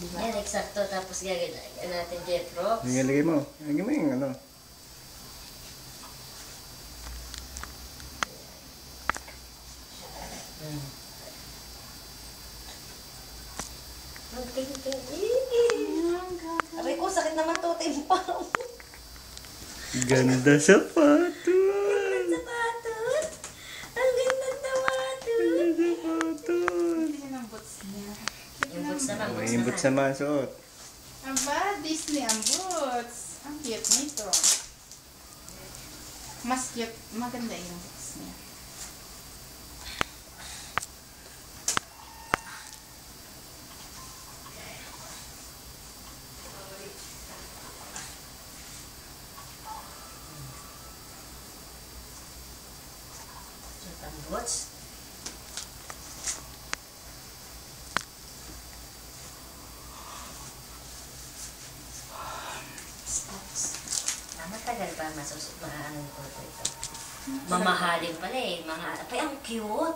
Diba? Yan, eksakto. Tapos gagawin natin Jeprox. Lagay mo. Lagay mo yung ano. Ang ting-ting. Aray ko, sakit naman to. Timpang. Ganda sapatos. Sapatos. Ang ganda ng sapatos. Ganda sapatos. Yan ang boots niya. Yung boots naman. Yung boots naman suot. Aba, Disney ang boots. Ang cute nito. Mas cute, maganda yung boots niya. Ang boots. Matagal pa maano ko ito. Mamahalin pala eh. Mga, ay, ang cute.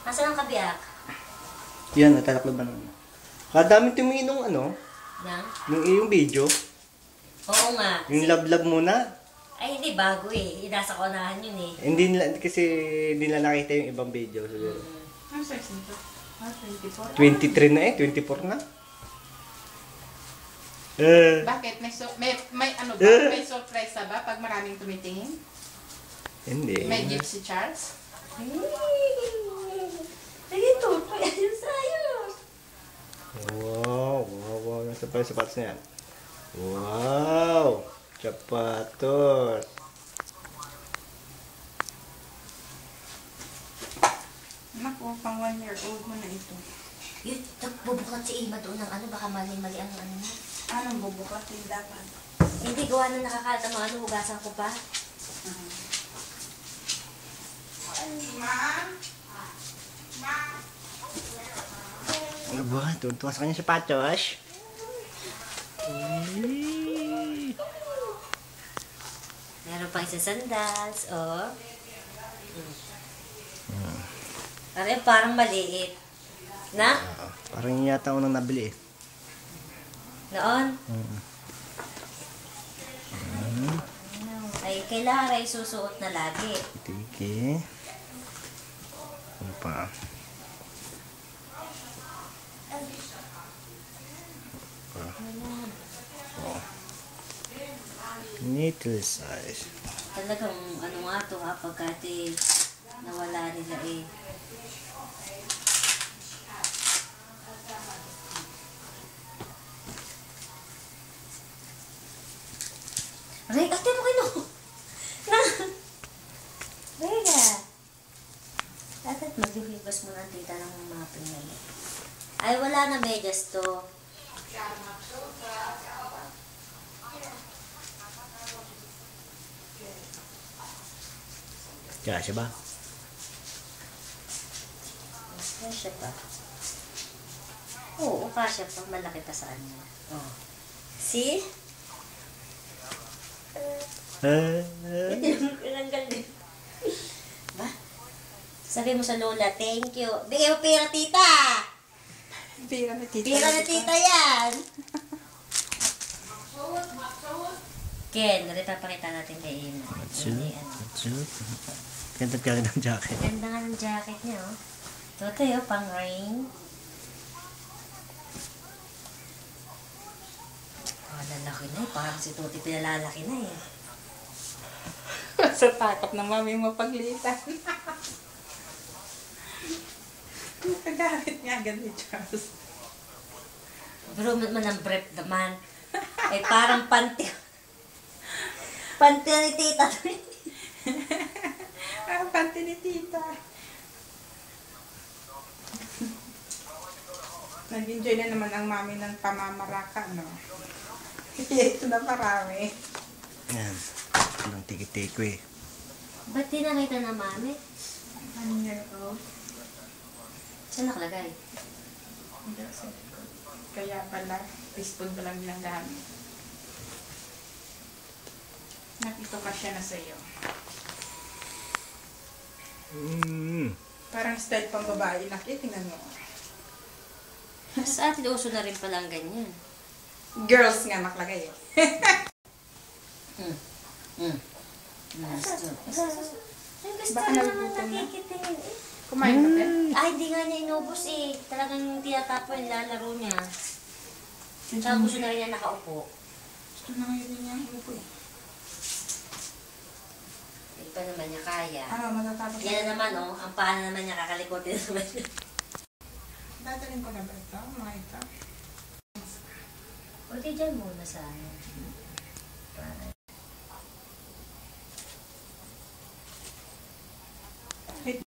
Nasaan ang kabiyak? Yan, natalaklo ba naman? Kadami tumingin nung ano, Nang? yung video. Oo nga. Yung love-love muna. Ay, hindi bago eh. Nasa kaunahan yun eh. Hindi nila, kasi hindi nila nakita yung ibang video. Siguro. Ano size nito? 24? 23 na eh, 24 na. Bakit? May ano ba? May sorpresa ba pag maraming tumitingin? Hindi. May gift si Charles? Sige to. Ayun sa'yo. Wow, wow, wow. Nasa pa yung sapatos na yan. Wow! Sapatos. Naku, pang 1 year old mo na ito. Yun, bubukat si Ima doon ng ano. Baka mali-mali ang ano na. Anong bubukatin dapat? Hindi, gawa na nakakalat ang mga ano. Hugasan ko pa. Ma? Ano ba? Tuntua sa kanya sapatos. Meron pang isang sandals. Oh. Aray, parang maliit. Na? Parang yun yata ako nang nabili eh. Noon? Ay, kailangan ay susuot na lagi. Tiki. Ano pa? Oh. Little size. Talagang ano nga to ha, pagkati nawala nila eh. Aray, ate mo kayo! Na! Rega! Dapat maghihibas mo ng tita ng mga pinili. Ay, wala na medyas to. Kasya ba? Kasya pa. Oo, kasya pa. Malaki pa sa kanya. Oh. See? Tinanggal din. Ba? Sabi mo sa lola, thank you. Bigay mo pera, tita! Pira na tita. Pera na tita yan! Ken, napapakita natin kay Ina. Ganda ka ng jacket. Ganda nga ng jacket niya, oh. Totoy, oh, pang rain. Oh, lalaki na eh. Parang si Tuti pinalalaki na eh. Sa takot ng mami mo paglitan. Nagagalit nga agad ni Charles. Pero man ang brief naman. Eh, parang panty. Panty ni tita. Ang panty ni tita. Nag-enjoy na naman ang mami ng pamamaraka, no? Ito na marami. Yan. Anong tiki-tiki eh. Ba't di nakita na mami? 1 year old. Saan nakalagay? Hindi sa likod. Kaya pala, teaspoon pa lang ginagamit. Nakito ka siya na sa'yo. Parang style pang babae. Tingnan mo. Sa atin, uso na rin pala ang ganyan. Girls nga nakalagay eh. Gusto Baka naman nagugutom na? nakikitingin eh. Kumain ka ba? Ay, hindi nga niya inubos eh. Talagang tinatapon, lalaro niya. Tsaka gusto na rin niya nakaupo. Gusto na ngayon din niya. Ano po eh? Hindi pa naman niya kaya. Matatapos Yan na naman oh, ang paa na naman niya kakalikotin naman niya. Dadalhin ko na ba ito? Mga ito? O di dyan muna sa ano. Para.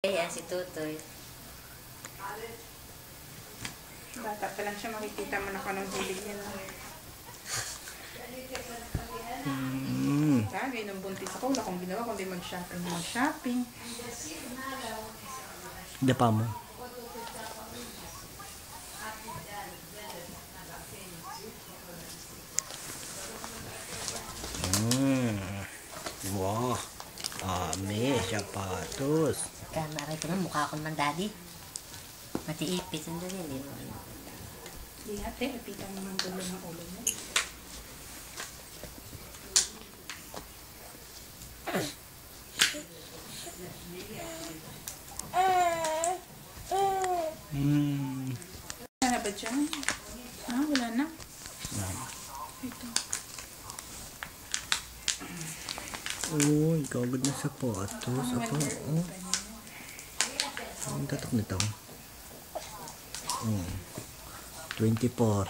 Ayan si Tutoy. Bata pa lang siya, makikita mo na kung anong hilig niya. Bagay, nung buntis ako, wala akong ginawa kundi mag-shopping. Dapa mo. Wow. Ami, sapatos. Kamara ito na, mukha ko naman daddy. Matiipit, sandali, hindi mo ano. Hindi ate, napita mo ng dulo ng ulo mo. Wala na ba dyan? Wala na. Ito. Uy, kagad na sapatos. Apa, oh. Ang tatak nito. 24.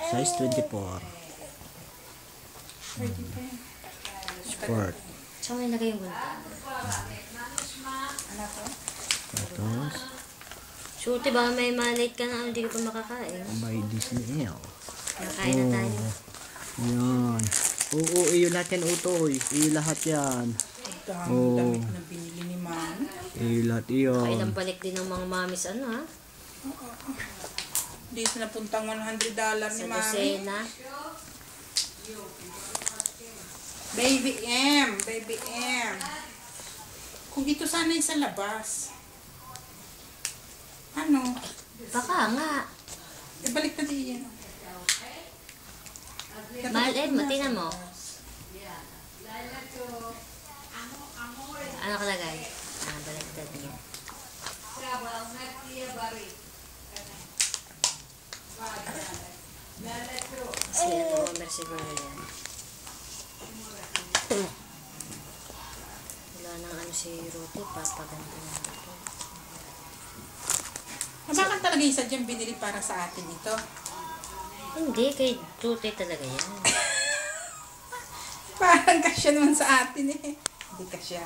Size 24. Pwede pa yan. Sport. Saan mo nilagay yung gunting? Ano to? Tapos, Surti, baka may malate ka na, hindi ka pa makakain. may Disney L. Nakain na tayo. Yan. Oo, iyo lahat yan, utoy. Iyo lahat yan. Ang dami na binili ni Mami. Iyo lahat iyon. Kailang balik din ng mga mamis, ano ha? Dito na puntang $100 ni Sa Mami. dosena. Baby M. Baby M. Kung ito sana yung sa labas. Ano? Baka nga. Ibalik na din yan. Mahal eh, matina mo. Ano kalagay? Baliktad niya. Si ano, Homer siguro yan. Wala nang ano si Ruti, papaganda na ito. Bakit talaga isa dyan binili para sa atin ito? Hindi, kay Tutoy talaga yan. Parang kasya naman sa atin eh. Hindi kasya.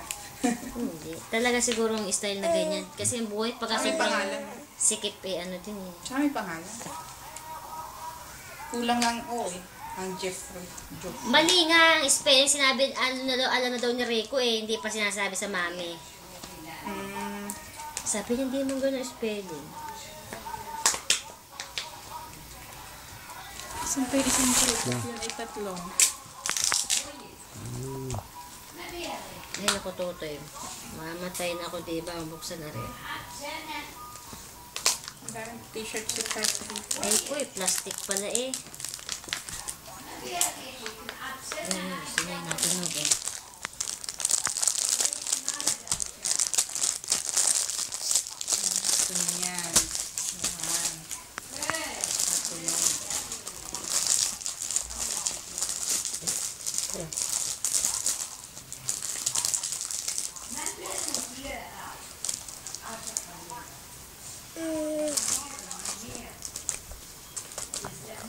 Hindi. Talaga siguro ang style na ganyan. Kasi ang buhay pagka May sobrang pangalan. sikip eh, ano din eh. Tsaka may pangalan. Kulang ang O eh. Ang Jeffrey. Mali nga ang spelling. Sinabi, alam na daw ni Rico eh. Hindi pa sinasabi sa mami. Sabi niya, hindi mo gano'n spelling. Isang pa isang fruit. Yun ay tatlong. Ay, naku, Totoy. Mamatay na ako, diba? Buksan na rin. Ang daming t-shirt si Patrick. Ay, po eh. Plastic pala eh. Ay, gusto niya natunog eh. Ito na yan. Yan. Natunog.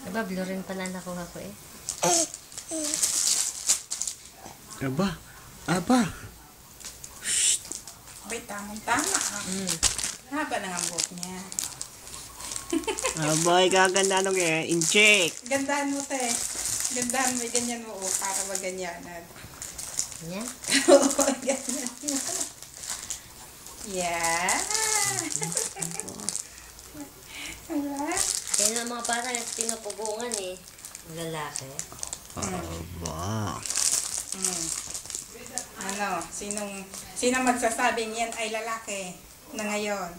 Diba, blue rin pala nakuha ko eh. Aba, aba. Abay, tamang-tama ah. Haba na nga ang buhok niya. Abay, kaganda nung in-check. Gandaan mo, te. Gandaan mo, ganyan mo, oh, para maganyanan. Yan. Oo, ganyan mo. Yeah. Wala. Kaya na mga bata na pinupugungan eh. Ang lalaki. Aba. Ano, sinong magsasabing yan ay lalaki na ngayon?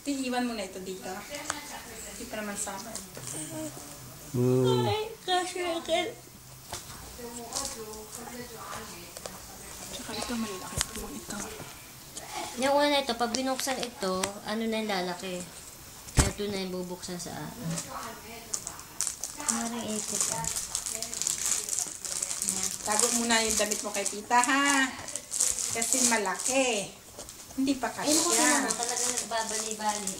Iiwan mo na ito dito. Hindi pa naman sama. Ay, kasi akin. Tsaka ito malaki. Ito. Yung una ito, pag binuksan ito, ano na yung lalaki. Kaya ito na yung bubuksan sa akin. Parang 80 pa. Tago muna yung damit mo kay tita, ha? Kasi malaki. Hindi pa Eh, naku, kasya. naman talaga nagbabali-bali.